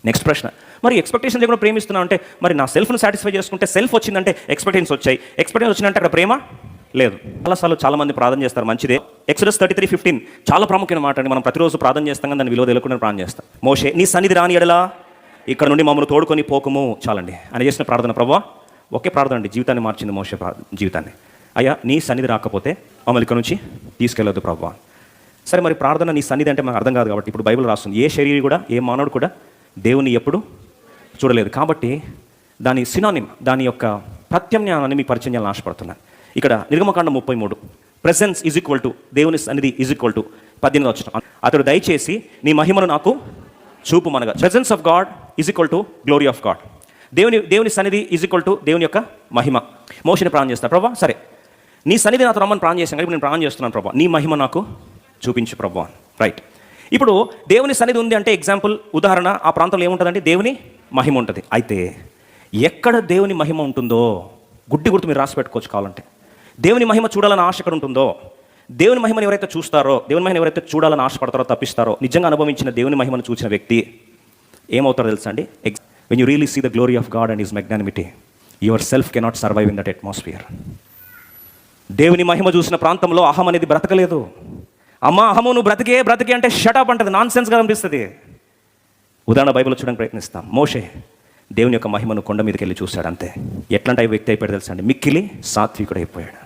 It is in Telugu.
నెక్స్ట్ ప్రశ్న, మరి ఎక్స్పెక్టేషన్ లేకుండా ప్రేమిస్తున్నావు అంటే మరి నా సెల్ఫ్ను సాటిస్ఫై చేసుకుంటే సెల్ఫ్ వచ్చిందంటే ఎక్స్పెక్టేషన్స్ వచ్చాయి, ఎక్స్పెక్టేషన్ వచ్చిందంటే అక్కడ ప్రేమ లేదు. చాలాసార్లు చాలామంది ప్రార్థన చేస్తారు, మంచిదే. Exodus 33:15 చాలా ప్రాముఖ్యమైన మాట అండి. మనం ప్రతిరోజు ప్రార్థన చేస్తాం కానీ దాని విలువ తెలియకుండా ప్రార్థన చేస్తాం. మోషే, నీ సన్నిధి రాని ఎడలా ఇక్కడ నుండి మమ్మల్ని తోడుకొని పోకుము. చాలండి ఆయన చేసిన ప్రార్థన. ప్రభువా, ఒకే ప్రార్థన అండి జీవితాన్ని మార్చింది మోషే జీవితాన్ని. అయ్యా, నీ సన్నిధి రాకపోతే మమ్మల్ని ఇక్కడ నుంచి తీసుకెళ్ళొద్దు ప్రభువా. సరే, మరి ప్రార్థన నీ సన్నిధి అంటే మనకు అర్థం కాదు కాబట్టి ఇప్పుడు బైబిల్ రాస్తుంది, ఏ శరీరం కూడా ఏ మానవుడు కూడా దేవుని ఎప్పుడు చూడలేదు. కాబట్టి దాని సినానిమ్, దాని యొక్క ప్రత్యామ్నాయాన్ని మీకు పరిచయం చేయాలని ఆశపడుతున్నాను. ఇక్కడ నిర్గమకాండం 33 ప్రెసెన్స్ ఈజ్ ఈక్వల్ టు, దేవుని సన్నిధి ఈజ్ ఈక్వల్ టు 18వ వచనం, అతడు దయచేసి నీ మహిమను నాకు చూపుమనగా. Presence of God is equal to glory of God. దేవుని సన్నిధి ఈజ్ ఈక్వల్ టు దేవుని యొక్క మహిమ. మోషేని ప్రార్థన చేస్తాను, ప్రభా సరే నీ సన్నిధి నాతో రమ్మని ప్రార్థన చేశాను, ఇప్పుడు నేను ప్రార్థన చేస్తున్నాను ప్రభా, నీ మహిమ నాకు చూపించు ప్రభా. రైట్, ఇప్పుడు దేవుని సన్నిధి ఉంది అంటే ఎగ్జాంపుల్, ఉదాహరణ, ఆ ప్రాంతంలో ఏముంటుందంటే దేవుని మహిమ ఉంటుంది. అయితే ఎక్కడ దేవుని మహిమ ఉంటుందో గుడ్డి గుర్తు మీరు రాసి పెట్టుకోవచ్చు కావాలంటే. దేవుని మహిమ చూడాలని ఆశ ఎక్కడ ఉంటుందో, దేవుని మహిమను ఎవరైతే చూస్తారో, దేవుని మహిమను ఎవరైతే చూడాలని ఆశపడతారో, తప్పిస్తారో, నిజంగా అనుభవించిన దేవుని మహిమను చూసిన వ్యక్తి ఏమవుతారో తెలుసా అండి? When you really see the glory of God and his magnanimity, yourself cannot survive in that atmosphere. దేవుని మహిమ చూసిన ప్రాంతంలో అహం అనేది బ్రతకలేదు. అమ్మ అహము నువ్వు బ్రతికే అంటే షటప్ అంటది, నాన్ సెన్స్గా అనిపిస్తుంది. ఉదాహరణ బైబిల్లో చూడడానికి ప్రయత్నిస్తాం. మోషే దేవుని యొక్క మహిమను కొండ మీదకి వెళ్ళి చూశాడు, అంతే. ఎట్లాంటి వ్యక్తి అయిపోయాడు తెలుసా అండి? మిక్కిలి సాత్వికుడు అయిపోయాడు.